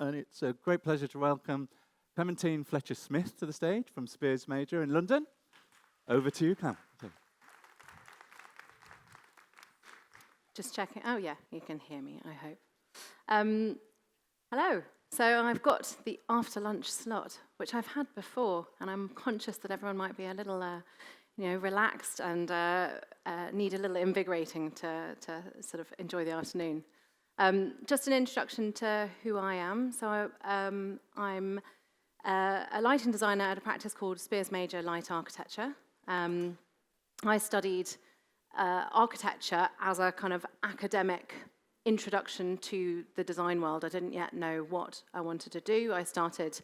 and it's a great pleasure to welcome Clementine Fletcher-Smith to the stage from Speirs Major in London. Over to you, Clem. Okay. Just checking. Oh, yeah, you can hear me, I hope. Hello. So I've got the after-lunch slot, which I've had before, and I'm conscious that everyone might be a little, relaxed and need a little invigorating to sort of enjoy the afternoon. Just an introduction to who I am. So I'm a lighting designer at a practice called Speirs Major Light Architecture. I studied architecture as a kind of academic introduction to the design world. I didn't yet know what I wanted to do. I started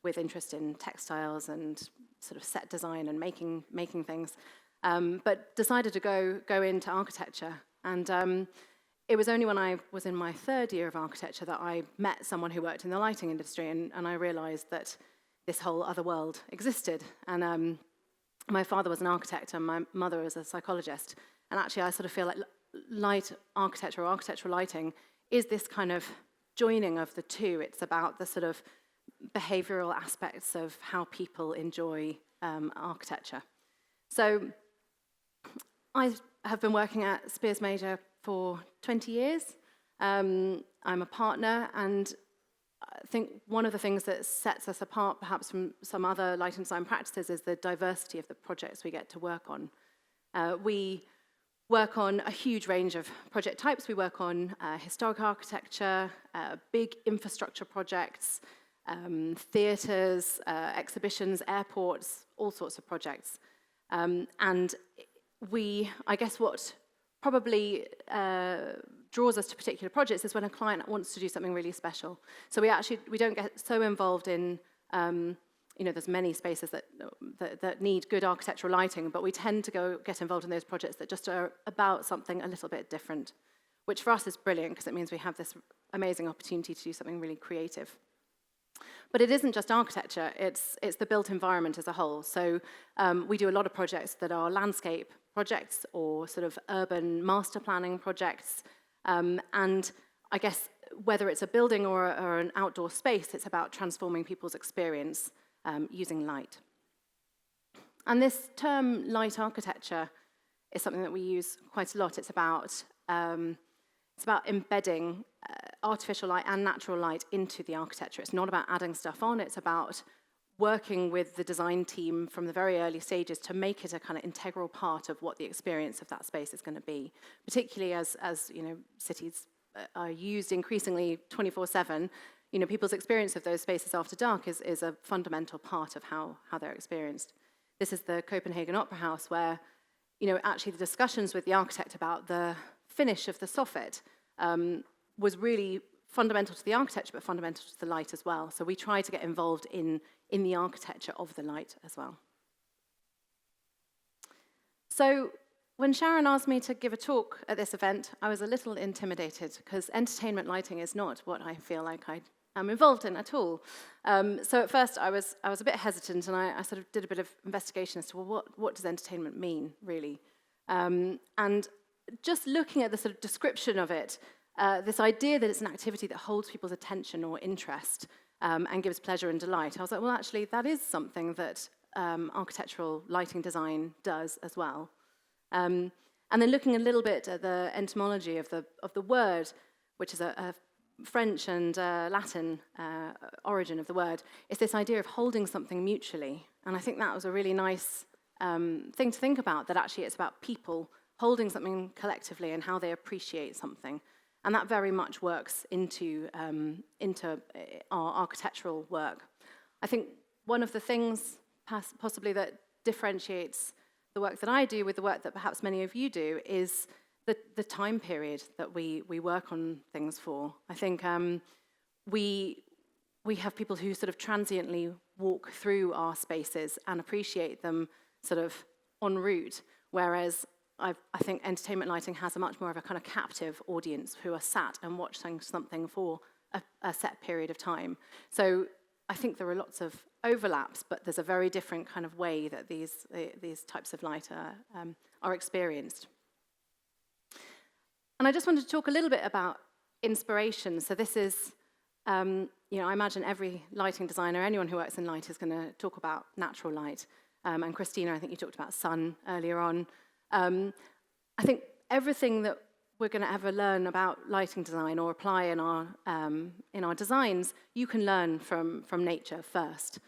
with interest in textiles and sort of set design and making things, but decided to go into architecture. And it was only when I was in my third year of architecture that I met someone who worked in the lighting industry, and I realized that this whole other world existed. And my father was an architect and my mother was a psychologist. And actually I sort of feel like light architecture or architectural lighting is this kind of joining of the two. It's about the sort of behavioral aspects of how people enjoy architecture. So I have been working at Speirs Major for 20 years. I'm a partner, and I think one of the things that sets us apart perhaps from some other light and design practices is the diversity of the projects we get to work on. We work on a huge range of project types. We work on historic architecture, big infrastructure projects, theatres, exhibitions, airports, all sorts of projects. And I guess what probably draws us to particular projects is when a client wants to do something really special. So we don't get so involved in, there's many spaces that need good architectural lighting, but we tend to get involved in those projects that just are about something a little bit different, which for us is brilliant because it means we have this amazing opportunity to do something really creative. But it isn't just architecture, it's the built environment as a whole. So we do a lot of projects that are landscape projects or sort of urban master planning projects. And I guess whether it's a building or an outdoor space, it's about transforming people's experience using light. And this term light architecture is something that we use quite a lot. It's about embedding artificial light and natural light into the architecture. It's not about adding stuff on, it's about working with the design team from the very early stages to make it a kind of integral part of what the experience of that space is going to be, particularly as cities are used increasingly 24/7. People's experience of those spaces after dark is a fundamental part of how they're experienced. This is the Copenhagen Opera House where, actually the discussions with the architect about the finish of the soffit was really fundamental to the architecture, but fundamental to the light as well. So we try to get involved in the architecture of the light as well. So when Sharon asked me to give a talk at this event, I was a little intimidated because entertainment lighting is not what I feel like I'm involved in at all. So at first I was a bit hesitant, and I sort of did a bit of investigation as to, well, what does entertainment mean, really? And just looking at the sort of description of it, this idea that it's an activity that holds people's attention or interest and gives pleasure and delight, I was like, well, actually, that is something that architectural lighting design does as well. And then looking a little bit at the etymology of the word, which is a French and Latin origin of the word, it's this idea of holding something mutually. And I think that was a really nice thing to think about, that actually it's about people holding something collectively and how they appreciate something. And that very much works into our architectural work. I think one of the things possibly that differentiates the work that I do with the work that perhaps many of you do is the time period that we work on things for. I think we have people who sort of transiently walk through our spaces and appreciate them sort of en route, whereas I think entertainment lighting has a much more of a kind of captive audience who are sat and watching something for a set period of time. So I think there are lots of overlaps, but there's a very different kind of way that these types of light are experienced. And I just wanted to talk a little bit about inspiration. So this is, I imagine every lighting designer, anyone who works in light, is going to talk about natural light. And Christina, I think you talked about sun earlier on. I think everything that we're going to ever learn about lighting design or apply in our designs, you can learn from nature first.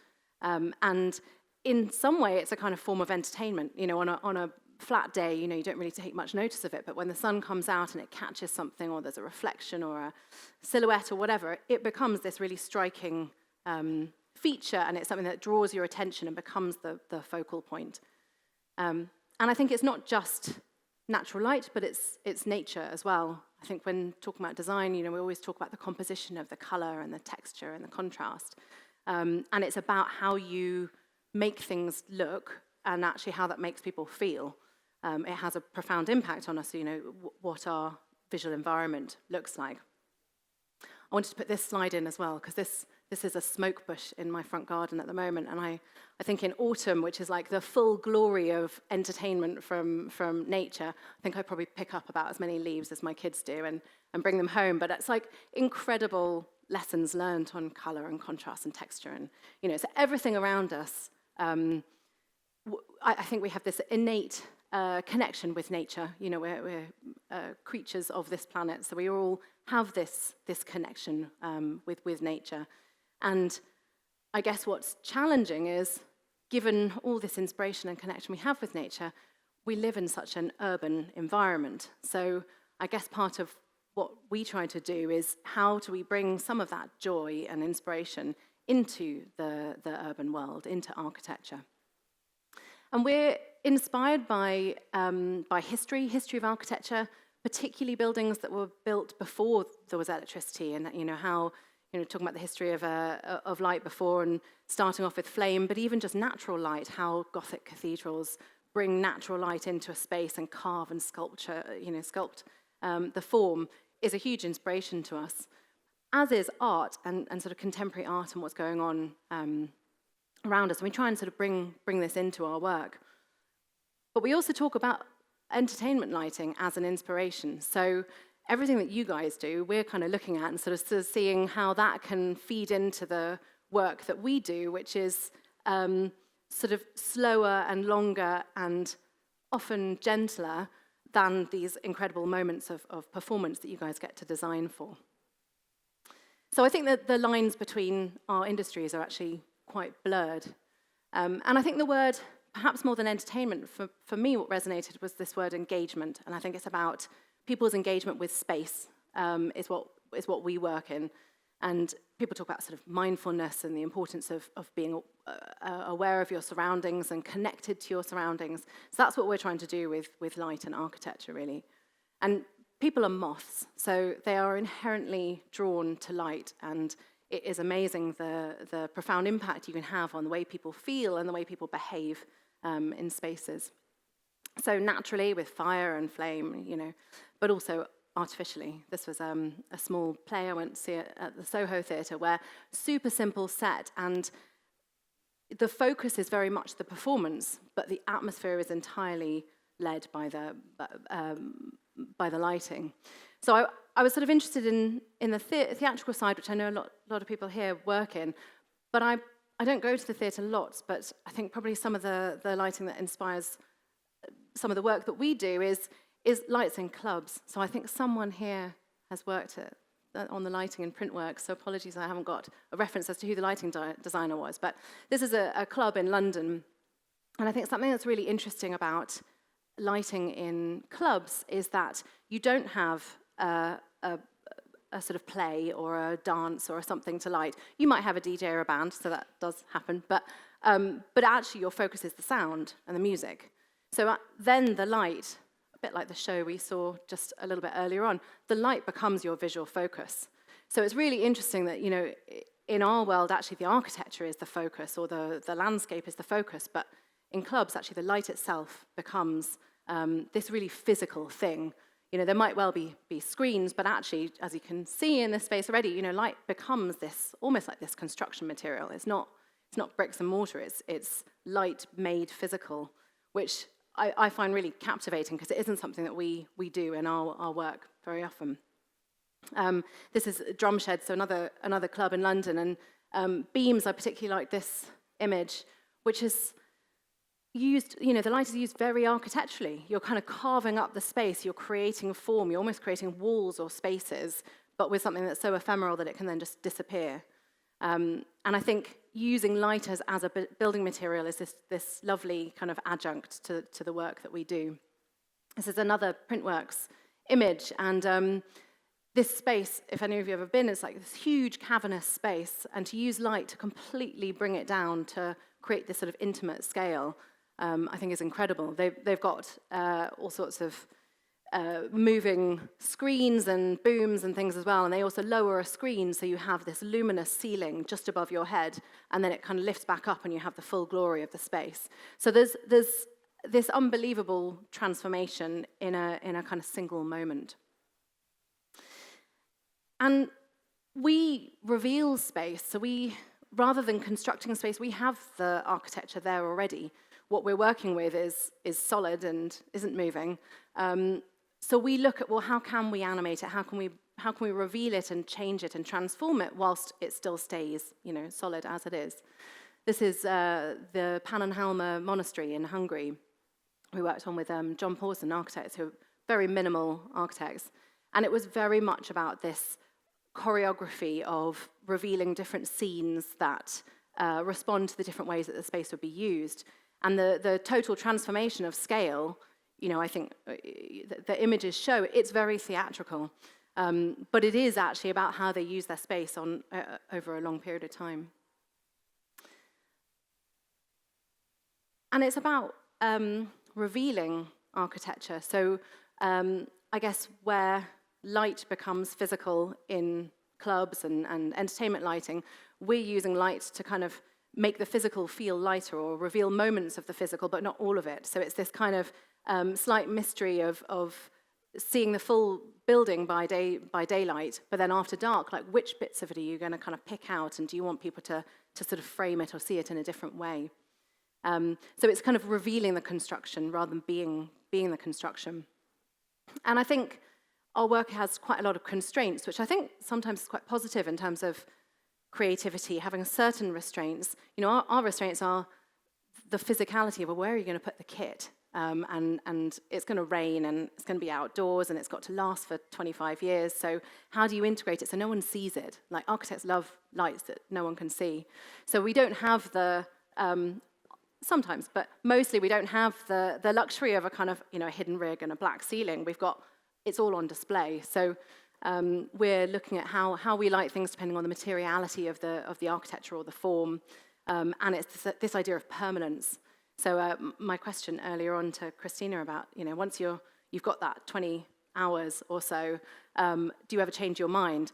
And in some way, it's a kind of form of entertainment. On a flat day, you don't really take much notice of it, but when the sun comes out and it catches something, or there's a reflection or a silhouette or whatever, it becomes this really striking feature, and it's something that draws your attention and becomes the focal point. And I think it's not just natural light, but it's nature as well. I think when talking about design, we always talk about the composition of the color and the texture and the contrast. And it's about how you make things look and actually how that makes people feel. It has a profound impact on us, what our visual environment looks like. I wanted to put this slide in as well, because this is a smoke bush in my front garden at the moment, and I think in autumn, which is like the full glory of entertainment from nature, I think I probably pick up about as many leaves as my kids do and bring them home, but it's like incredible lessons learned on color and contrast and texture, and so everything around us, I think we have this innate connection with nature. We're creatures of this planet, so we all have this connection with nature. And I guess what's challenging is, given all this inspiration and connection we have with nature, we live in such an urban environment. So I guess part of what we try to do is, how do we bring some of that joy and inspiration into the urban world, into architecture? And we're inspired by history of architecture, particularly buildings that were built before there was electricity, and how talking about the history of light before, and starting off with flame, but even just natural light, how Gothic cathedrals bring natural light into a space and carve and sculpt the form, is a huge inspiration to us, as is art and sort of contemporary art and what's going on around us. And we try and sort of bring this into our work. But we also talk about entertainment lighting as an inspiration. So everything that you guys do, we're kind of looking at and sort of seeing how that can feed into the work that we do, which is sort of slower and longer and often gentler than these incredible moments of performance that you guys get to design for. So I think that the lines between our industries are actually quite blurred. And I think the word, perhaps more than entertainment, for me what resonated was this word engagement. And I think it's about people's engagement with space, is what we work in. And people talk about sort of mindfulness and the importance of being aware of your surroundings and connected to your surroundings. So that's what we're trying to do with light and architecture, really. And people are moths, so they are inherently drawn to light, and it is amazing the profound impact you can have on the way people feel and the way people behave in spaces. So naturally, with fire and flame, but also artificially. This was a small play I went to see at the Soho Theatre, where super simple set, and the focus is very much the performance, but the atmosphere is entirely led by the lighting. So I was sort of interested in the theatrical side, which I know a lot of people here work in, but I don't go to the theatre lots, but I think probably some of the lighting that inspires some of the work that we do is lights in clubs. So I think someone here has worked on the lighting and print work, so apologies I haven't got a reference as to who the lighting designer was, but this is a club in London, and I think something that's really interesting about lighting in clubs is that you don't have a sort of play or a dance or something to light. You might have a DJ or a band, so that does happen, but actually your focus is the sound and the music. So then the light, a bit like the show we saw just a little bit earlier on, the light becomes your visual focus. So it's really interesting that, in our world, actually the architecture is the focus, or the landscape is the focus, but in clubs, actually the light itself becomes this really physical thing. There might well be screens, but actually, as you can see in this space already, light becomes this, almost like this construction material. It's not bricks and mortar, it's light made physical, which I find really captivating, because it isn't something that we do in our work very often. This is Drumshed, so another club in London, and beams, I particularly like this image, which is used, the light is used very architecturally. You're kind of carving up the space, you're creating form, you're almost creating walls or spaces, but with something that's so ephemeral that it can then just disappear. And I think using light as a building material is this lovely kind of adjunct to the work that we do. This is another Printworks image, and this space, if any of you have ever been, it's like this huge cavernous space, and to use light to completely bring it down to create this sort of intimate scale, I think is incredible. They've got all sorts of moving screens and booms and things as well, and they also lower a screen so you have this luminous ceiling just above your head, and then it kind of lifts back up and you have the full glory of the space. So there's this unbelievable transformation in a kind of single moment. And we reveal space, so rather than constructing a space, we have the architecture there already. What we're working with is solid and isn't moving. So we look at, well, how can we animate it? How can we reveal it and change it and transform it whilst it still stays, solid as it is? This is the Pannonhalma Monastery in Hungary. We worked on with John Pawson, architects, who are very minimal architects. And it was very much about this choreography of revealing different scenes that respond to the different ways that the space would be used. And the total transformation of scale, I think the images show it's very theatrical. But it is actually about how they use their space over a long period of time. And it's about revealing architecture. So I guess where light becomes physical in clubs and entertainment lighting, we're using light to kind of make the physical feel lighter or reveal moments of the physical, but not all of it. So it's this kind of slight mystery of seeing the full building by daylight, but then after dark, like which bits of it are you going to kind of pick out, and do you want people to sort of frame it or see it in a different way? So it's kind of revealing the construction rather than being the construction. And I think our work has quite a lot of constraints, which I think sometimes is quite positive in terms of creativity, having certain restraints. Our restraints are the physicality of where are you going to put the kit? And it's going to rain, and it's going to be outdoors, and it's got to last for 25 years. So how do you integrate it so no one sees it? Like, architects love lights that no one can see. So we don't have sometimes, but mostly we don't have the luxury of a kind of, a hidden rig and a black ceiling. It's all on display. So we're looking at how we light things depending on the materiality of the architecture or the form. And it's this idea of permanence. So my question earlier on to Christina about, once you've got that 20 hours or so, do you ever change your mind?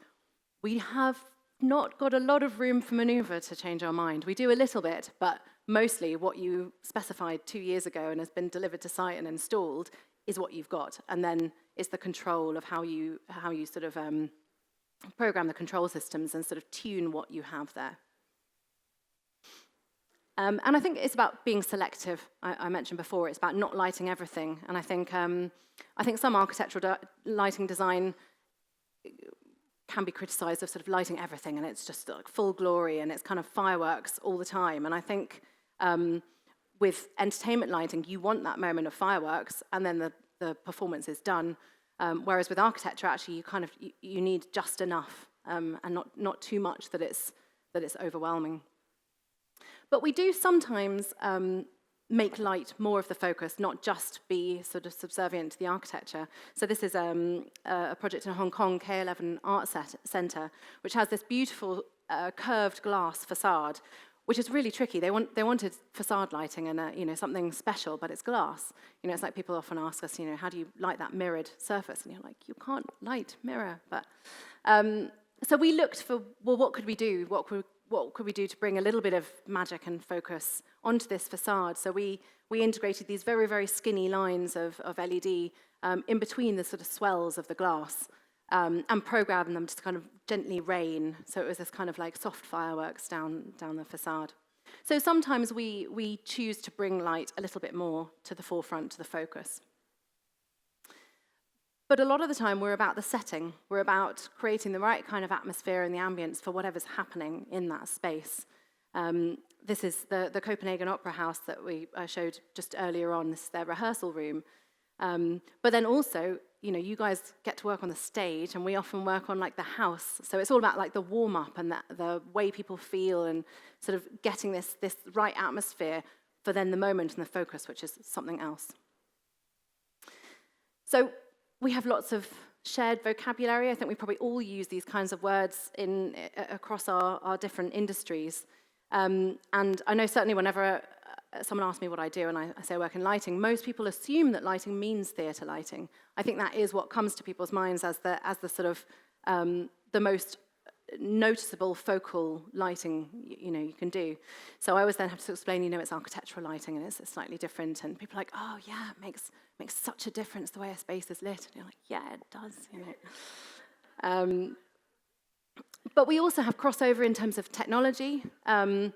We have not got a lot of room for maneuver to change our mind. We do a little bit, but mostly what you specified 2 years ago and has been delivered to site and installed is what you've got. And then it's the control of how you sort of program the control systems and sort of tune what you have there. And I think it's about being selective. I mentioned before, it's about not lighting everything. And I think some architectural lighting design can be criticized of sort of lighting everything, and it's just like full glory, and it's kind of fireworks all the time. And I think with entertainment lighting, you want that moment of fireworks, and then the performance is done. Whereas with architecture, actually, you need just enough, and not too much that it's overwhelming. But we do sometimes make light more of the focus, not just be sort of subservient to the architecture. So this is a project in Hong Kong, K11 Art Centre, which has this beautiful curved glass facade, which is really tricky. They wanted facade lighting and something special, but it's glass. It's like people often ask us, how do you light that mirrored surface? And you're like, you can't light mirror. But so we looked for, well, what could we do? What could we do to bring a little bit of magic and focus onto this facade? So we integrated these very, very skinny lines of LED in between the sort of swells of the glass and programmed them to kind of gently rain. So it was this kind of like soft fireworks down the facade. So sometimes we choose to bring light a little bit more to the forefront, to the focus. But a lot of the time, we're about the setting. We're about creating the right kind of atmosphere and the ambience for whatever's happening in that space. This is the Copenhagen Opera House that I showed just earlier on. This is their rehearsal room. But then also, you guys get to work on the stage, and we often work on like the house. So it's all about like the warm-up and the way people feel and sort of getting this right atmosphere for then the moment and the focus, which is something else. So we have lots of shared vocabulary. I think we probably all use these kinds of words across our different industries. And I know certainly whenever someone asks me what I do and I say I work in lighting, most people assume that lighting means theatre lighting. I think that is what comes to people's minds as the sort of the most noticeable focal lighting you can do. So I always then have to explain, it's architectural lighting and it's slightly different, and people are like, oh yeah, it makes such a difference the way a space is lit. And you're like, yeah, it does. But we also have crossover in terms of technology. I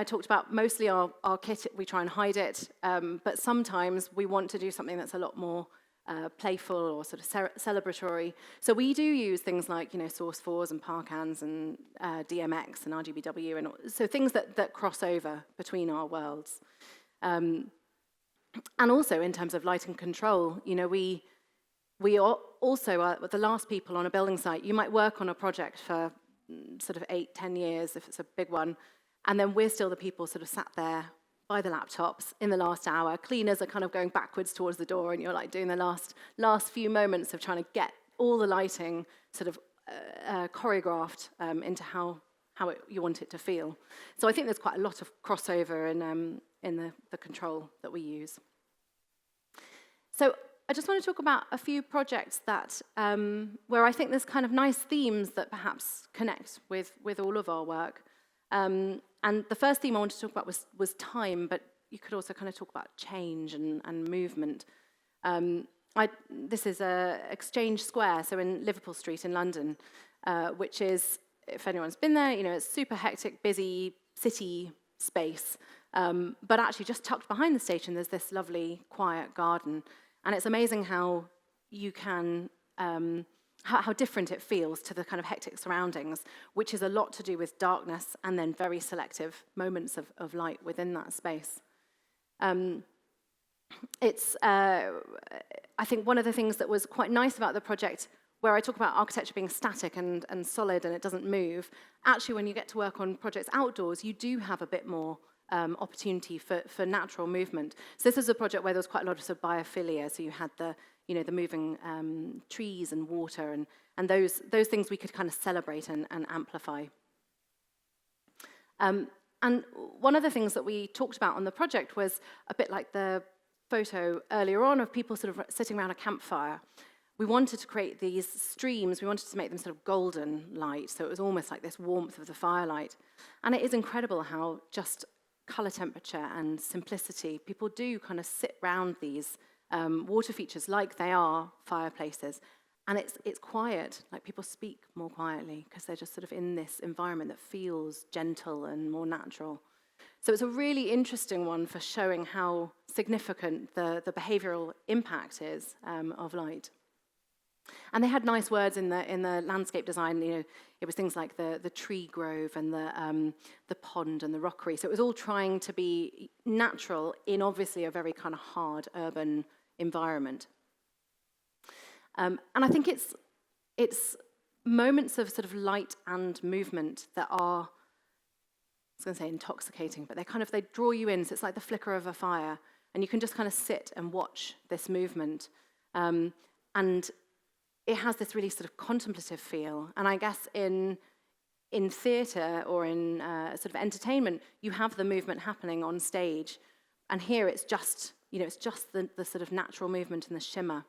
talked about mostly our kit, we try and hide it, but sometimes we want to do something that's a lot more playful or sort of celebratory. So we do use things like, Source 4s and Parkans and DMX and RGBW, and so things that cross over between our worlds. And also in terms of lighting control, we are also the last people on a building site. You might work on a project for sort of 8-10 years if it's a big one, and then we're still the people sort of sat there by the laptops in the last hour. Cleaners are kind of going backwards towards the door, and you're like doing the last few moments of trying to get all the lighting sort of choreographed into how you want it to feel. So I think there's quite a lot of crossover in the control that we use. So I just want to talk about a few projects that where I think there's kind of nice themes that perhaps connect with all of our work. And the first theme I wanted to talk about was time, but you could also kind of talk about change and movement. This is Exchange Square, so in Liverpool Street in London, which is, if anyone's been there, it's super hectic, busy city space. But actually just tucked behind the station, there's this lovely, quiet garden. And it's amazing how you can, how different it feels to the kind of hectic surroundings, which is a lot to do with darkness and then very selective moments of light within that space. I think one of the things that was quite nice about the project, where I talk about architecture being static and solid and it doesn't move, actually when you get to work on projects outdoors, you do have a bit more opportunity for natural movement. So this is a project where there was quite a lot of sort of biophilia, so you had the moving trees and water and those things we could kind of celebrate and amplify. And one of the things that we talked about on the project was a bit like the photo earlier on of people sort of sitting around a campfire. We wanted to create these streams, we wanted to make them sort of golden light, so it was almost like this warmth of the firelight. And it is incredible how just colour temperature and simplicity, people do kind of sit round these water features like they are fireplaces. And it's quiet, like people speak more quietly because they're just sort of in this environment that feels gentle and more natural. So it's a really interesting one for showing how significant the behavioural impact is of light. And they had nice words in the landscape design. It was things like the tree grove and the pond and the rockery. So it was all trying to be natural in obviously a very kind of hard urban environment. And I think it's moments of sort of light and movement that are, I was going to say intoxicating, but they draw you in. So it's like the flicker of a fire, and you can just kind of sit and watch this movement. And it has this really sort of contemplative feel. And I guess in theatre or in sort of entertainment, you have the movement happening on stage. And here it's just, it's just the sort of natural movement and the shimmer.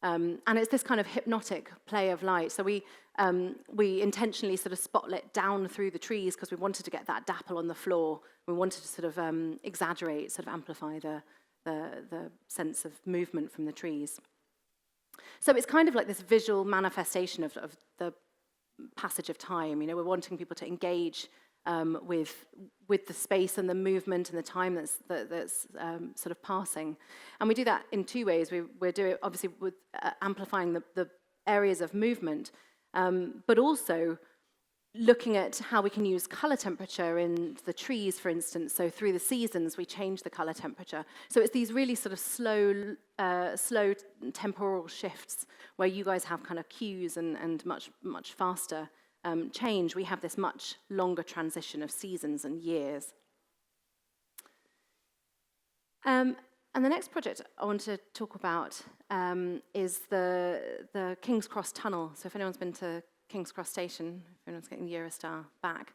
And it's this kind of hypnotic play of light. So we intentionally sort of spotlit down through the trees because we wanted to get that dapple on the floor. We wanted to sort of exaggerate, sort of amplify the sense of movement from the trees. So it's kind of like this visual manifestation of the passage of time. We're wanting people to engage with the space and the movement and the time that's sort of passing. And we do that in two ways. We're doing it obviously with amplifying the areas of movement, but also looking at how we can use color temperature in the trees, for instance. So through the seasons, we change the color temperature. So it's these really sort of slow temporal shifts where you guys have kind of cues and much faster change. We have this much longer transition of seasons and years. And the next project I want to talk about is the King's Cross Tunnel. So if anyone's been to King's Cross Station, if anyone's getting the Eurostar back.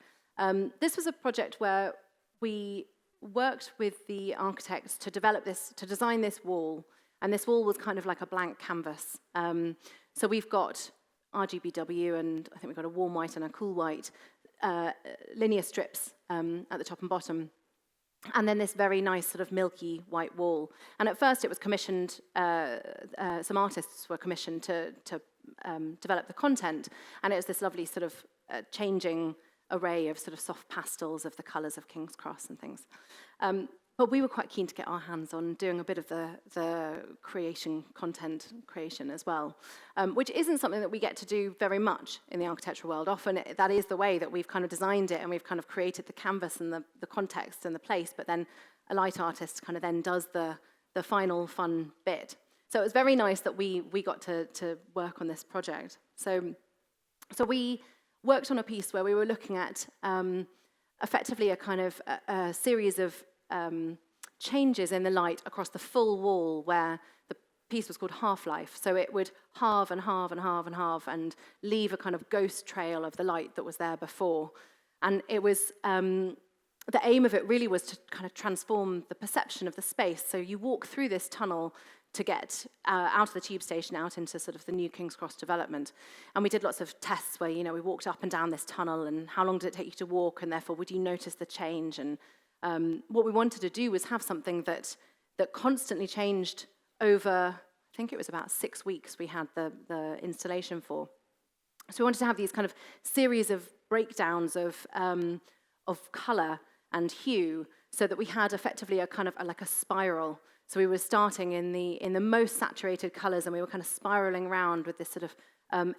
This was a project where we worked with the architects to design this wall, and this wall was kind of like a blank canvas. So we've got RGBW, and I think we've got a warm white and a cool white, linear strips at the top and bottom, and then this very nice sort of milky white wall. And at first it was commissioned, some artists were commissioned to develop the content, and it was this lovely sort of changing array of sort of soft pastels of the colours of King's Cross and things. But we were quite keen to get our hands on doing a bit of the content creation as well, which isn't something that we get to do very much in the architectural world. Often that is the way that we've kind of designed it, and we've kind of created the canvas and the context and the place, but then a light artist kind of then does the final fun bit. So it was very nice that we got to work on this project. So we worked on a piece where we were looking at effectively a kind of a series of changes in the light across the full wall, where the piece was called Half-Life. So it would halve and halve and halve and halve and leave a kind of ghost trail of the light that was there before. And it was, the aim of it really was to kind of transform the perception of the space. So you walk through this tunnel to get out of the tube station, out into sort of the new King's Cross development. And we did lots of tests where, we walked up and down this tunnel, and how long did it take you to walk, and therefore would you notice the change? And what we wanted to do was have something that constantly changed over, I think it was about 6 weeks we had the installation for. So we wanted to have these kind of series of breakdowns of colour and hue, so that we had effectively a kind of like a spiral. So we were starting in the most saturated colours, and we were kind of spiraling around with this sort of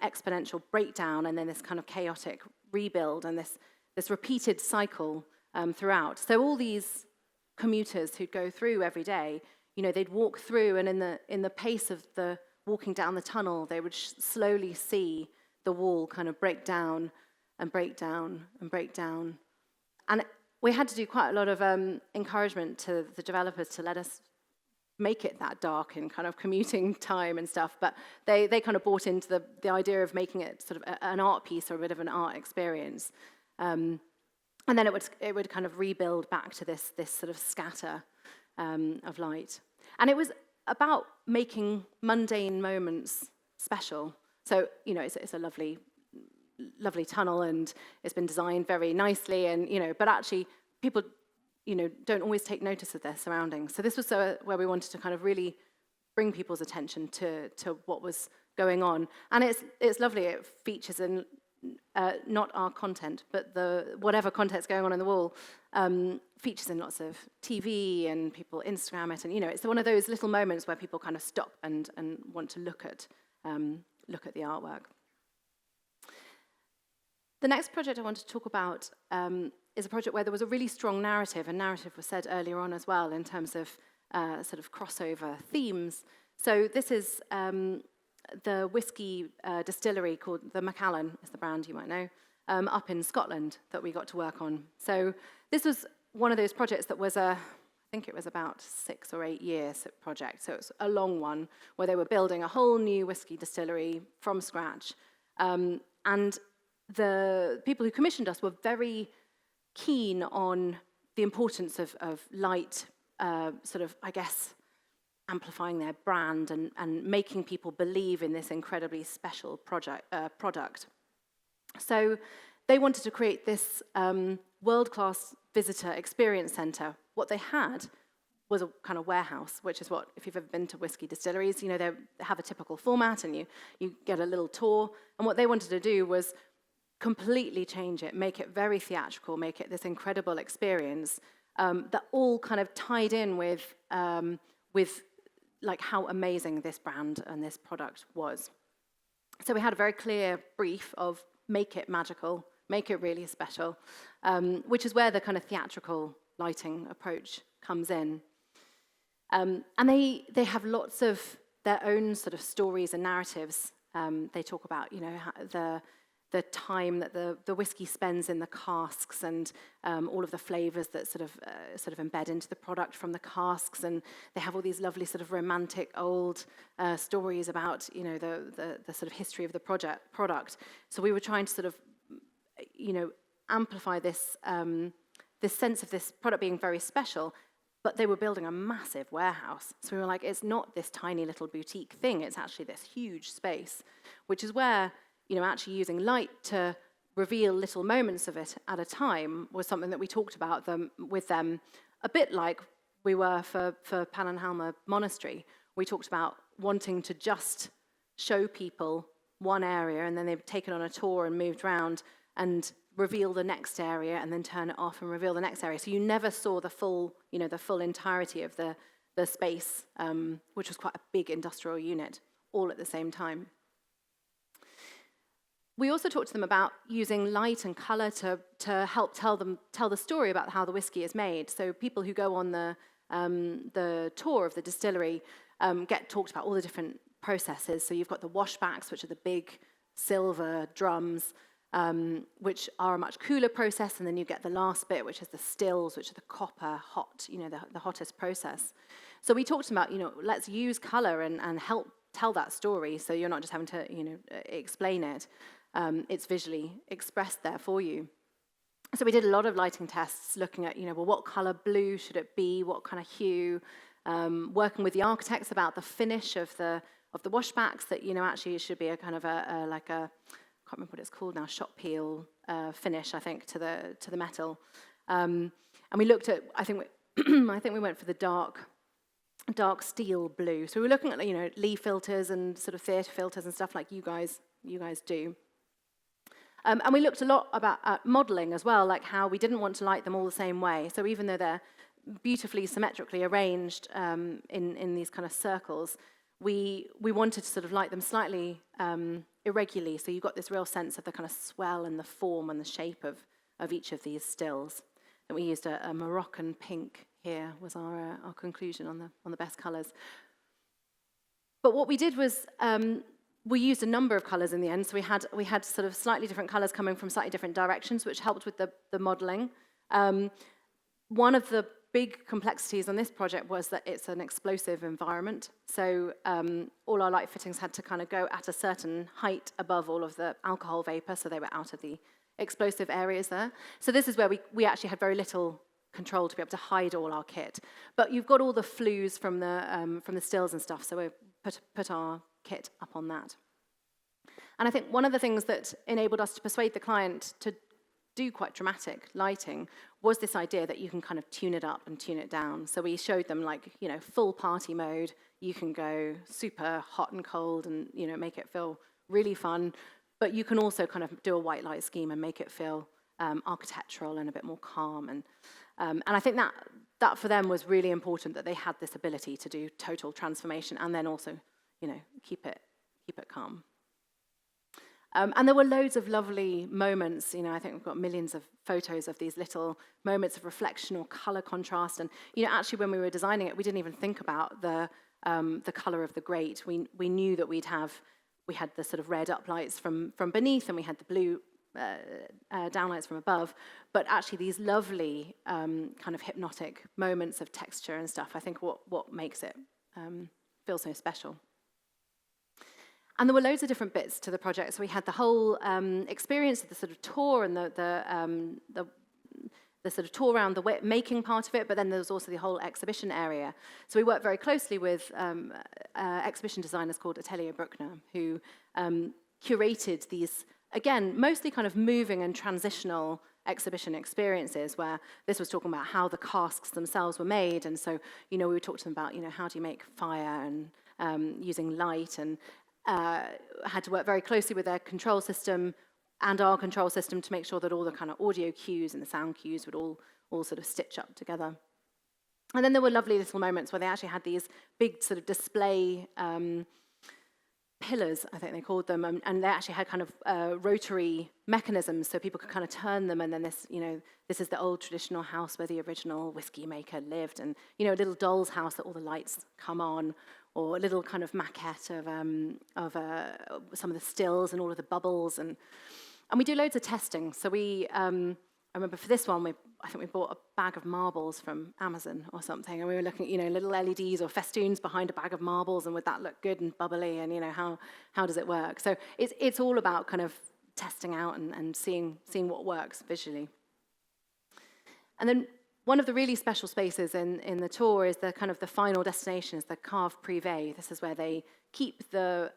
exponential breakdown, and then this kind of chaotic rebuild, and this repeated cycle throughout. So all these commuters who'd go through every day, they'd walk through, and in the pace of the walking down the tunnel, they would slowly see the wall kind of break down and break down and break down. And we had to do quite a lot of encouragement to the developers to let us make it that dark in kind of commuting time and stuff, but they kind of bought into the idea of making it sort of an art piece or a bit of an art experience. And then it would kind of rebuild back to this sort of scatter of light. And it was about making mundane moments special. So, it's a lovely tunnel, and it's been designed very nicely, and, but actually people, don't always take notice of their surroundings. So this was where we wanted to kind of really bring people's attention to what was going on. And it's lovely. It features in not our content, but whatever content's going on in the wall, features in lots of TV, and people Instagram it, and it's one of those little moments where people kind of stop and want to look at the artwork. The next project I want to talk about is a project where there was a really strong narrative, and narrative was said earlier on as well in terms of sort of crossover themes. So this is the whiskey distillery called the Macallan, is the brand you might know, up in Scotland that we got to work on. So this was one of those projects that was I think it was about 6 or 8 years project. So it's a long one where they were building a whole new whiskey distillery from scratch. And the people who commissioned us were very keen on the importance of light, sort of, I guess, amplifying their brand and making people believe in this incredibly special product. So they wanted to create this world-class visitor experience centre. What they had was a kind of warehouse, which is what, if you've ever been to whiskey distilleries, they have a typical format, and you get a little tour. And what they wanted to do was completely change it, make it very theatrical, make it this incredible experience that all kind of tied in with like how amazing this brand and this product was. So we had a very clear brief of make it magical, make it really special, which is where the kind of theatrical lighting approach comes in. And they have lots of their own sort of stories and narratives. They talk about, you know, the time that the whiskey spends in the casks and all of the flavors that sort of embed into the product from the casks, and they have all these lovely sort of romantic old stories about, you know, the sort of history of the product. So we were trying to sort of, you know, amplify this this sense of this product being very special, but they were building a massive warehouse. So we were like, it's not this tiny little boutique thing, it's actually this huge space, which is where, you know, actually using light to reveal little moments of it at a time was something that we talked about with them, a bit like we were for Pannonhalma Monastery. We talked about wanting to just show people one area, and then they've taken on a tour and moved around and reveal the next area and then turn it off and reveal the next area. So you never saw the full, you know, the full entirety of the space, which was quite a big industrial unit, all at the same time. We also talked to them about using light and colour to help tell the story about how the whiskey is made. So people who go on the tour of the distillery get talked about all the different processes. So you've got the washbacks, which are the big silver drums, which are a much cooler process, and then you get the last bit, which is the stills, which are the copper hot, you know, the hottest process. So we talked about, you know, let's use colour and help tell that story, so you're not just having to, you know, explain it. It's visually expressed there for you. So we did a lot of lighting tests, looking at, you know, well, what colour blue should it be, what kind of hue, working with the architects about the finish of the washbacks, that, you know, actually it should be a kind of like a, I can't remember what it's called now, shot peel finish, I think, to the metal. And we looked at, I think we went for the dark steel blue. So we were looking at, you know, Lee filters and sort of theatre filters and stuff like you guys do. And we looked a lot at modelling as well, like how we didn't want to light them all the same way. So even though they're beautifully symmetrically arranged in these kind of circles, we wanted to sort of light them slightly irregularly, so you got this real sense of the kind of swell and the form and the shape of each of these stills. And we used a Moroccan pink here was our conclusion on the best colours. But what we did was we used a number of colours in the end, so we had sort of slightly different colours coming from slightly different directions, which helped with the modelling. One of the big complexities on this project was that it's an explosive environment, so all our light fittings had to kind of go at a certain height above all of the alcohol vapour, so they were out of the explosive areas there. So this is where we actually had very little control to be able to hide all our kit. But you've got all the flues from the stills and stuff, so we put our kit up on that. And I think one of the things that enabled us to persuade the client to do quite dramatic lighting was this idea that you can kind of tune it up and tune it down. So we showed them, like, you know, full party mode. You can go super hot and cold and, you know, make it feel really fun. But you can also kind of do a white light scheme and make it feel architectural and a bit more calm. And I think that for them was really important, that they had this ability to do total transformation and then also, you know, keep it calm. And there were loads of lovely moments. You know, I think we've got millions of photos of these little moments of reflection or color contrast. And, you know, actually when we were designing it, we didn't even think about the color of the grate. We knew that we had the sort of red uplights from beneath, and we had the blue downlights from above. But actually these lovely kind of hypnotic moments of texture and stuff, I think what makes it feel so special. And there were loads of different bits to the project. So we had the whole experience of the sort of tour and the sort of tour around the making part of it, but then there was also the whole exhibition area. So we worked very closely with exhibition designers called Atelier Bruckner, who curated these, again, mostly kind of moving and transitional exhibition experiences, where this was talking about how the casks themselves were made. And so, you know, we would talk to them about, you know, how do you make fire and using light, and had to work very closely with their control system and our control system to make sure that all the kind of audio cues and the sound cues would all sort of stitch up together. And then there were lovely little moments where they actually had these big sort of display pillars, I think they called them, and they actually had kind of rotary mechanisms so people could kind of turn them, and then this, this is the old traditional house where the original whiskey maker lived, and, a little doll's house that all the lights come on, or a little kind of maquette of some of the stills and all of the bubbles, and we do loads of testing. So I remember for this one, I think we bought a bag of marbles from Amazon or something, and we were looking at, little LEDs or festoons behind a bag of marbles, and would that look good and bubbly, and, how does it work? So it's all about kind of testing out and seeing what works visually. And then one of the really special spaces in the tour is the kind of the final destination, is the cave privé. This is where they keep the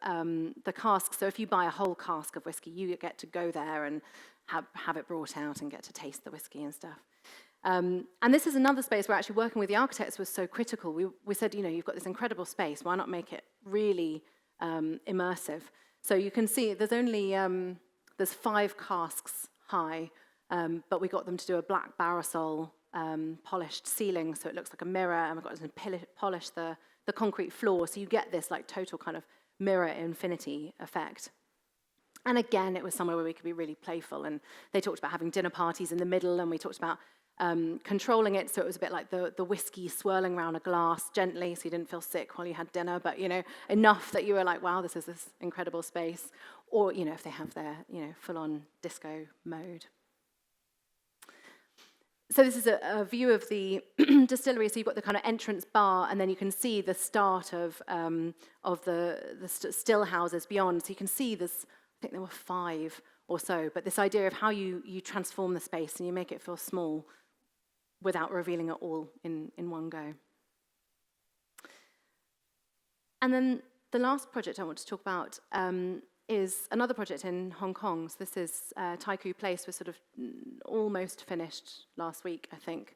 casks. So if you buy a whole cask of whiskey, you get to go there and have it brought out and get to taste the whiskey and stuff. And this is another space where actually working with the architects was so critical. We said, you've got this incredible space, why not make it really immersive? So you can see there's 5 casks high, but we got them to do a black barrosol polished ceiling, so it looks like a mirror, and we've got to polish the concrete floor, so you get this like total kind of mirror infinity effect. And again, it was somewhere where we could be really playful, and they talked about having dinner parties in the middle, and we talked about controlling it, so it was a bit like the whiskey swirling around a glass gently, so you didn't feel sick while you had dinner, but enough that you were like, wow, this is this incredible space. Or if they have their full-on disco mode. So this is a view of the distillery. So you've got the kind of entrance bar, and then you can see the start of the still houses beyond. So you can see this. I think there were 5 or so, but this idea of how you transform the space and you make it feel small without revealing it all in one go. And then the last project I want to talk about is another project in Hong Kong. So this is Taikoo Place, was sort of almost finished last week, I think,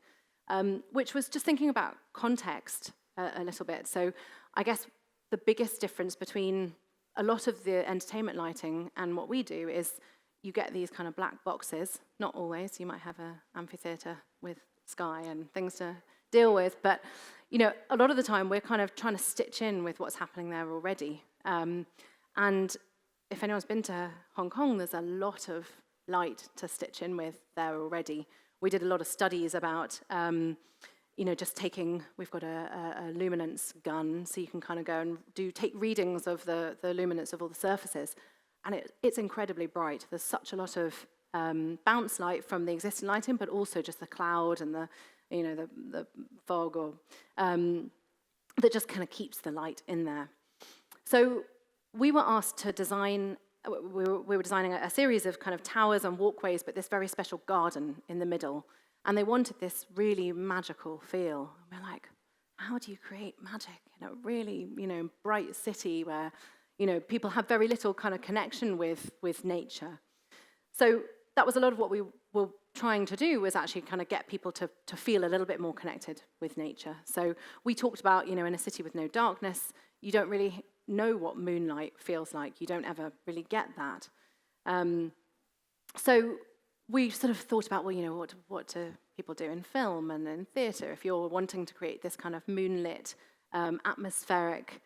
which was just thinking about context a little bit. So I guess the biggest difference between a lot of the entertainment lighting and what we do is you get these kind of black boxes. Not always. You might have an amphitheatre with sky and things to deal with, but a lot of the time we're kind of trying to stitch in with what's happening there already. And if anyone's been to Hong Kong, there's a lot of light to stitch in with there already. We did a lot of studies about just we've got a luminance gun, so you can kind of go and take readings of the luminance of all the surfaces, and it's incredibly bright. There's such a lot of bounce light from the existing lighting, but also just the cloud and the fog, or that just kind of keeps the light in there. So we were asked to design. We were designing a series of kind of towers and walkways, but this very special garden in the middle. And they wanted this really magical feel. And we're like, how do you create magic in a really, bright city where, people have very little kind of connection with nature? So that was a lot of what we were trying to do, was actually kind of get people to feel a little bit more connected with nature. So we talked about, in a city with no darkness, you don't really know what moonlight feels like. You don't ever really get that. So we sort of thought about, what do people do in film and in theatre? If you're wanting to create this kind of moonlit, atmospheric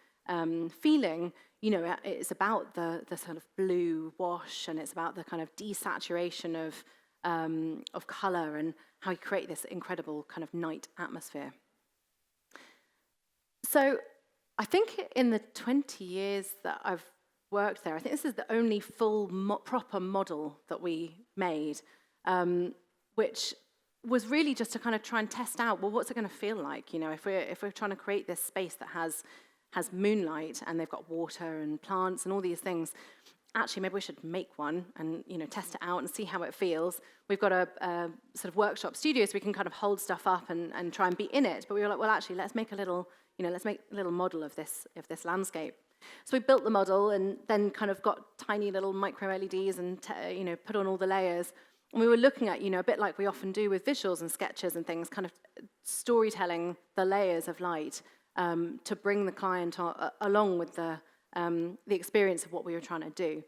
feeling, it's about the sort of blue wash, and it's about the kind of desaturation of colour, and how you create this incredible kind of night atmosphere. So I think in the 20 years that I've worked there, I think this is the only full proper model that we made, which was really just to kind of try and test out, well, what's it going to feel like? If we're trying to create this space that has moonlight, and they've got water and plants and all these things, actually maybe we should make one and test it out and see how it feels. We've got a sort of workshop studio, so we can kind of hold stuff up and try and be in it. But we were like, well, actually, let's make a little model of this landscape. So we built the model, and then kind of got tiny little micro LEDs and put on all the layers. And we were looking at, a bit like we often do with visuals and sketches and things, kind of storytelling the layers of light to bring the client along with the experience of what we were trying to do.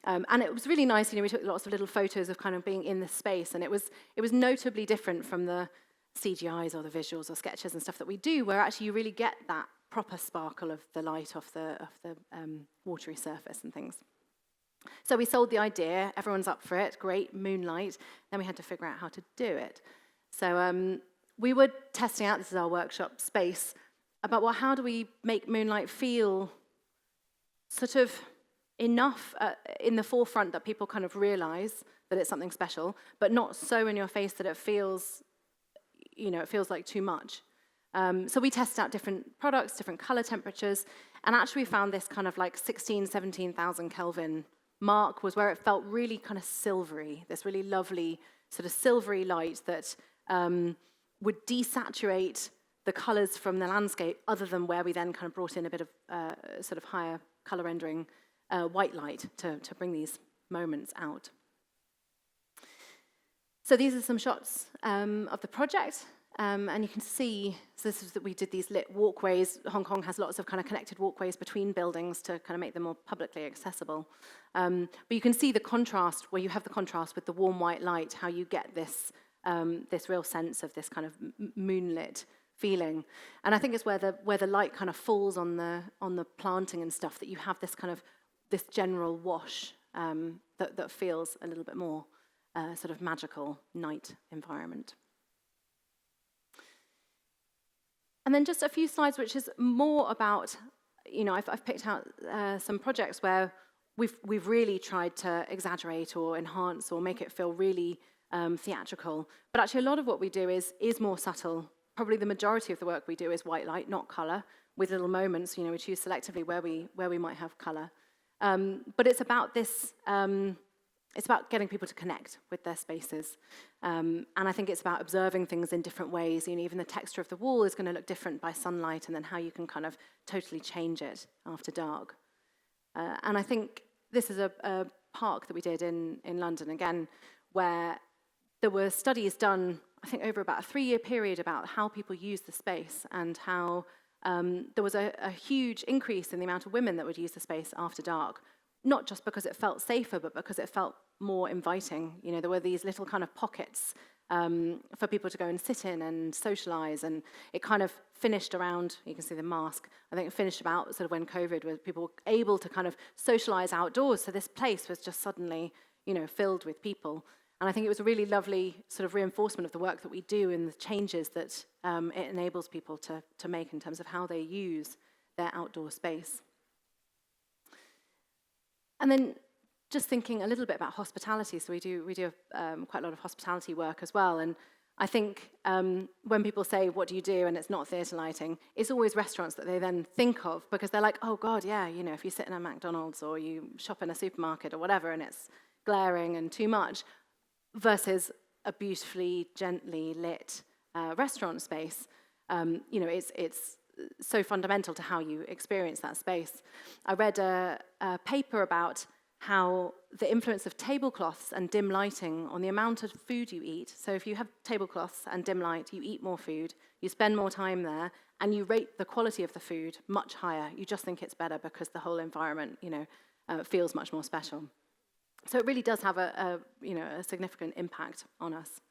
And it was really nice, we took lots of little photos of kind of being in the space, and it was notably different from the CGIs or the visuals or sketches and stuff that we do, where actually you really get that proper sparkle of the light off the watery surface and things. So we sold the idea, everyone's up for it, great, moonlight, then we had to figure out how to do it. So we were testing out, this is our workshop space, about, well, how do we make moonlight feel sort of enough in the forefront that people kind of realize that it's something special, but not so in your face that it feels, it feels like too much. So we tested out different products, different color temperatures, and actually we found this kind of like 17,000 Kelvin mark was where it felt really kind of silvery, this really lovely sort of silvery light that would desaturate the colors from the landscape, other than where we then kind of brought in a bit of sort of higher color rendering white light to bring these moments out. So these are some shots of the project. And you can see, so this is that we did these lit walkways. Hong Kong has lots of kind of connected walkways between buildings to kind of make them more publicly accessible. But you can see the contrast, where you have the contrast with the warm white light, how you get this this real sense of this kind of moonlit feeling. And I think it's where the light kind of falls on the planting and stuff, that you have this kind of this general wash that feels a little bit more sort of magical night environment. And then just a few slides, which is more about, I've picked out some projects where we've really tried to exaggerate or enhance or make it feel really theatrical. But actually, a lot of what we do is more subtle. Probably the majority of the work we do is white light, not color, with little moments. We choose selectively where we might have color. But it's about this. It's about getting people to connect with their spaces. And I think it's about observing things in different ways. Even the texture of the wall is going to look different by sunlight, and then how you can kind of totally change it after dark. And I think this is a park that we did in London, again, where there were studies done, I think, over about a 3-year period about how people use the space, and how there was a huge increase in the amount of women that would use the space after dark. Not just because it felt safer, but because it felt more inviting. There were these little kind of pockets for people to go and sit in and socialize, and it kind of finished around, you can see the mask, I think it finished about sort of when COVID, where people were able to kind of socialize outdoors, so this place was just suddenly, filled with people. And I think it was a really lovely sort of reinforcement of the work that we do and the changes that it enables people to make in terms of how they use their outdoor space. And then just thinking a little bit about hospitality. So we do quite a lot of hospitality work as well. And I think when people say, what do you do? And it's not theatre lighting, it's always restaurants that they then think of, because they're like, oh God, yeah, if you sit in a McDonald's or you shop in a supermarket or whatever, and it's glaring and too much, versus a beautifully, gently lit restaurant space. It's so fundamental to how you experience that space. I read a paper about how the influence of tablecloths and dim lighting on the amount of food you eat. So if you have tablecloths and dim light, you eat more food, you spend more time there, and you rate the quality of the food much higher. You just think it's better because the whole environment, feels much more special. So it really does have a significant impact on us.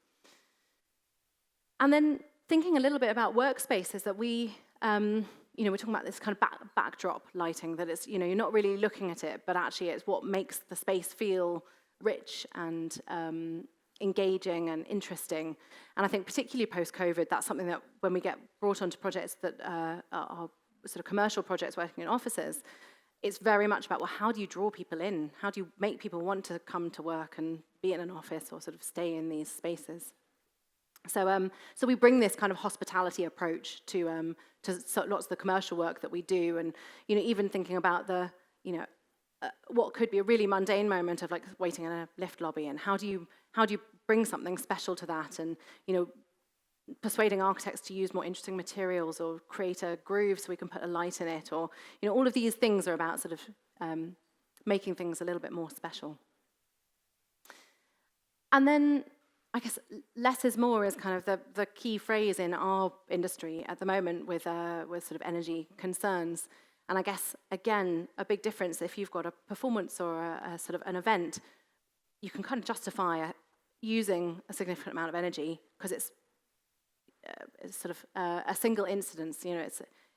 And then thinking a little bit about workspaces that we're talking about this kind of backdrop lighting, that it's, you're not really looking at it, but actually it's what makes the space feel rich and engaging and interesting. And I think particularly post-COVID, that's something that when we get brought onto projects that are sort of commercial projects working in offices, it's very much about, well, how do you draw people in? How do you make people want to come to work and be in an office or sort of stay in these spaces? So we bring this kind of hospitality approach to lots of the commercial work that we do, and even thinking about the what could be a really mundane moment of like waiting in a lift lobby, and how do you bring something special to that, and persuading architects to use more interesting materials or create a groove so we can put a light in it, or all of these things are about sort of making things a little bit more special. And then I guess less is more is kind of the key phrase in our industry at the moment with sort of energy concerns. And I guess, again, a big difference if you've got a performance or a sort of an event, you can kind of justify using a significant amount of energy because it's sort of a single incidence,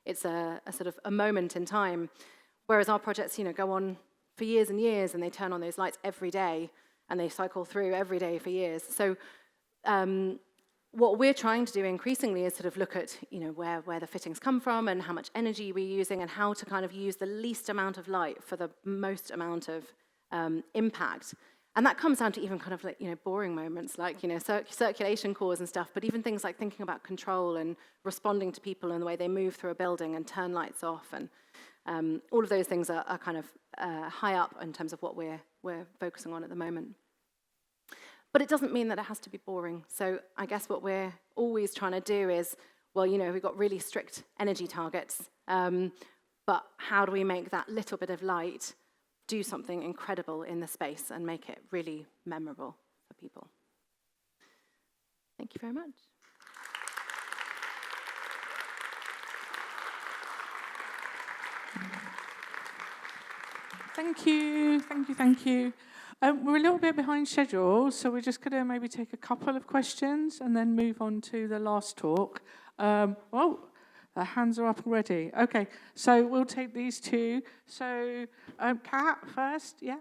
it's a sort of a moment in time. Whereas our projects, go on for years and years, and they turn on those lights every day, and they cycle through every day for years. So what we're trying to do increasingly is sort of look at, where the fittings come from and how much energy we're using and how to kind of use the least amount of light for the most amount of impact. And that comes down to even kind of like, boring moments like, circulation cores and stuff, but even things like thinking about control and responding to people and the way they move through a building and turn lights off. And all of those things are kind of high up in terms of what we're focusing on at the moment. But it doesn't mean that it has to be boring. So I guess what we're always trying to do is, well, we've got really strict energy targets, but how do we make that little bit of light do something incredible in the space and make it really memorable for people? Thank you very much. Thank you. We're a little bit behind schedule, so we're just going to maybe take a couple of questions and then move on to the last talk. The hands are up already. Okay, so we'll take these two. So, Kat first, yeah?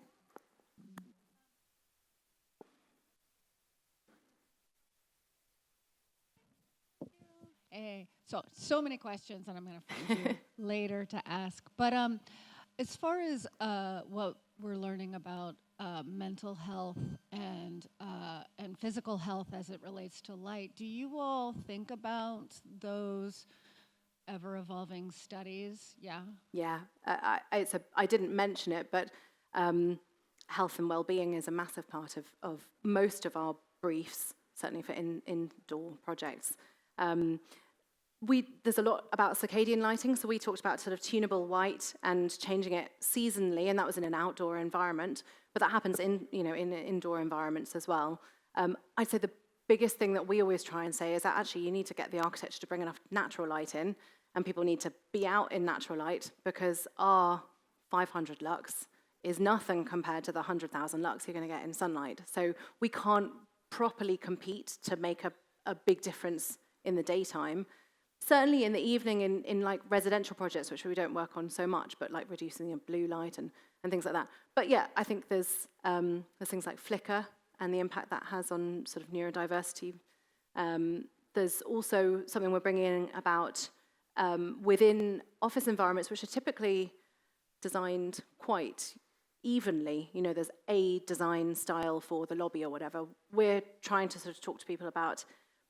Hey, so many questions, and I'm going to find you later to ask. But as far as what we're learning about mental health and physical health as it relates to light, do you all think about those ever-evolving studies? Yeah. Yeah, I didn't mention it, but health and well-being is a massive part of most of our briefs, certainly for indoor projects. There's a lot about circadian lighting, so we talked about sort of tunable white and changing it seasonally, and that was in an outdoor environment, but that happens in indoor environments as well. I'd say the biggest thing that we always try and say is that actually you need to get the architecture to bring enough natural light in, and people need to be out in natural light, because our 500 lux is nothing compared to the 100,000 lux you're going to get in sunlight. So we can't properly compete to make a big difference in the daytime. Certainly in the evening in like residential projects, which we don't work on so much, but like reducing the blue light and things like that. But yeah, I think there's things like flicker and the impact that has on sort of neurodiversity. There's also something we're bringing in about within office environments, which are typically designed quite evenly. There's a design style for the lobby or whatever. We're trying to sort of talk to people about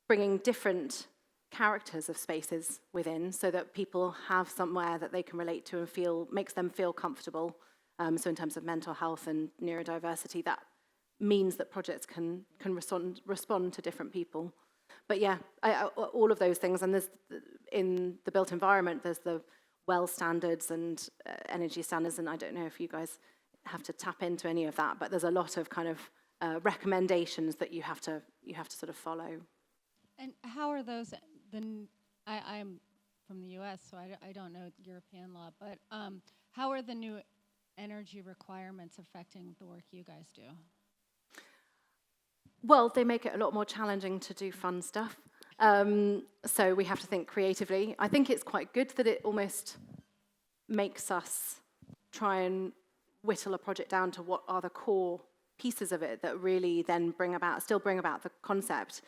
bringing different characters of spaces within, so that people have somewhere that they can relate to and makes them feel comfortable. So in terms of mental health and neurodiversity, that means that projects can respond to different people. But yeah, all of those things, and there's in the built environment, there's the well standards and energy standards, and I don't know if you guys have to tap into any of that, but there's a lot of kind of recommendations that you have to sort of follow. And how are those? I'm from the U.S., so I don't know European law, but how are the new energy requirements affecting the work you guys do? Well, they make it a lot more challenging to do fun stuff. So we have to think creatively. I think it's quite good that it almost makes us try and whittle a project down to what are the core pieces of it that really then still bring about the concept.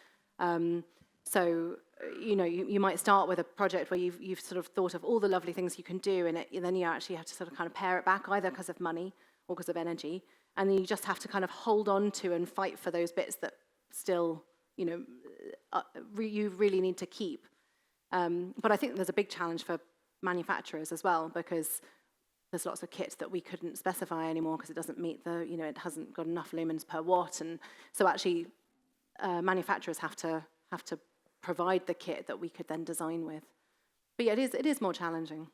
So, you might start with a project where you've sort of thought of all the lovely things you can do, and then you actually have to sort of kind of pare it back, either because of money or because of energy. And then you just have to kind of hold on to and fight for those bits that still, you really need to keep. But I think there's a big challenge for manufacturers as well, because there's lots of kit that we couldn't specify anymore because it doesn't meet it hasn't got enough lumens per watt. And so actually manufacturers have to provide the kit that we could then design with. But yeah, it is more challenging.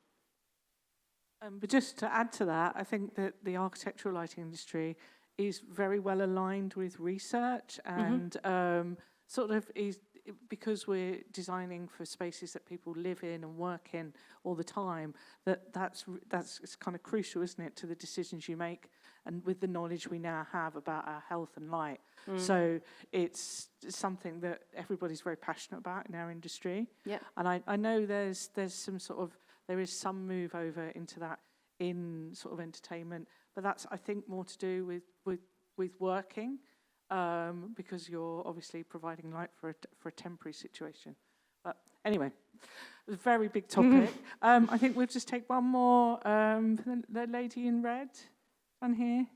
But just to add to that, I think that the architectural lighting industry is very well aligned with research and sort of because we're designing for spaces that people live in and work in all the time, that's it's kind of crucial, isn't it, to the decisions you make, and with the knowledge we now have about our health and light. So it's something that everybody's very passionate about in our industry. Yeah. And I know there's some sort of, there is some move over into that in sort of entertainment, but that's, I think, more to do with working, because you're obviously providing light for a temporary situation. But anyway, it was a very big topic. I think we'll just take one more. The lady in red on here.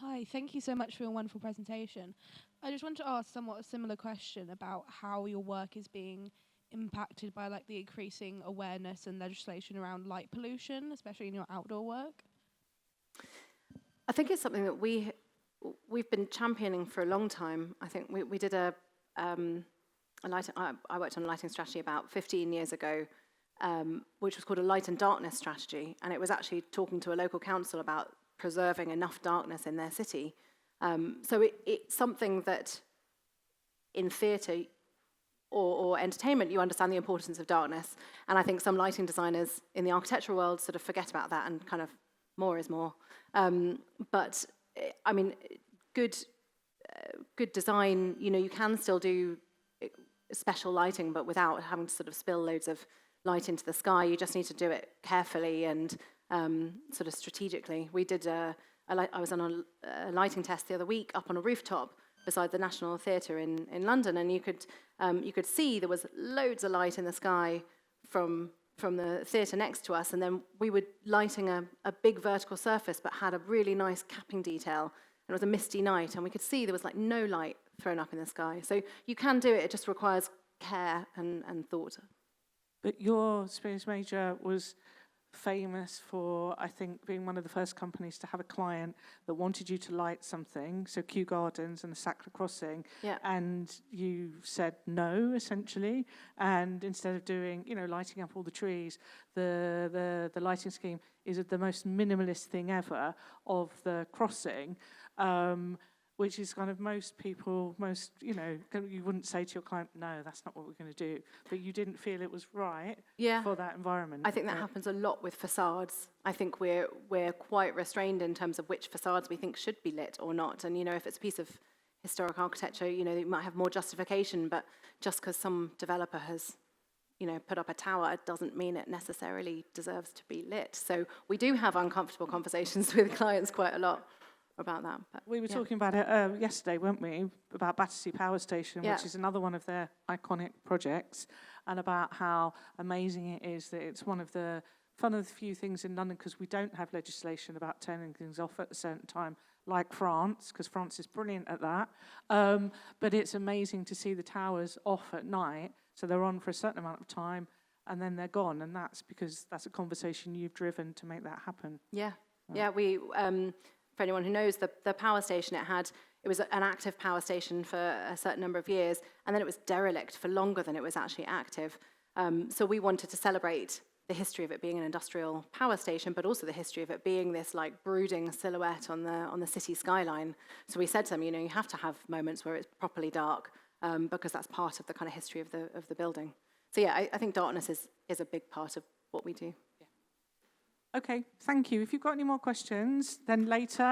Hi, thank you so much for your wonderful presentation. I just want to ask somewhat a similar question about how your work is being impacted by like the increasing awareness and legislation around light pollution, especially in your outdoor work. I think it's something that we've been championing for a long time. I think we did I worked on a lighting strategy about 15 years ago, which was called a light and darkness strategy, and it was actually talking to a local council about preserving enough darkness in their city. So it's something that in theatre or entertainment, you understand the importance of darkness. And I think some lighting designers in the architectural world sort of forget about that and kind of more is more. But I mean, good design, you can still do special lighting, but without having to sort of spill loads of light into the sky. You just need to do it carefully and sort of strategically. We did I was on a lighting test the other week up on a rooftop beside the National Theatre in London, and you could see there was loads of light in the sky from the theatre next to us, and then we were lighting a big vertical surface but had a really nice capping detail, and it was a misty night, and we could see there was like no light thrown up in the sky. So you can do it just requires care and thought. But your Speirs Major was famous for, I think, being one of the first companies to have a client that wanted you to light something, so Kew Gardens and the Sackler Crossing, Yeah. and you said no, essentially, and instead of doing, lighting up all the trees, the lighting scheme is the most minimalist thing ever of the crossing, which is kind of most people, you wouldn't say to your client, no, that's not what we're going to do. But you didn't feel it was right for that environment. I think that happens a lot with facades. I think we're quite restrained in terms of which facades we think should be lit or not. And, if it's a piece of historic architecture, you might have more justification. But just because some developer has, put up a tower doesn't mean it necessarily deserves to be lit. So we do have uncomfortable conversations with clients quite a lot about that. But, we were talking about it yesterday, weren't we? About Battersea Power Station, which is another one of their iconic projects, and about how amazing it is that it's one of the few things in London, because we don't have legislation about turning things off at a certain time, like France, because France is brilliant at that. But it's amazing to see the towers off at night, so they're on for a certain amount of time, and then they're gone, and that's because that's a conversation you've driven to make that happen. Yeah, we... for anyone who knows, the power station it was an active power station for a certain number of years, and then it was derelict for longer than it was actually active. So we wanted to celebrate the history of it being an industrial power station, but also the history of it being this like brooding silhouette on the city skyline. So we said to them, you have to have moments where it's properly dark, because that's part of the kind of history of the building. So yeah, I think darkness is a big part of what we do. Okay, thank you. If you've got any more questions, then later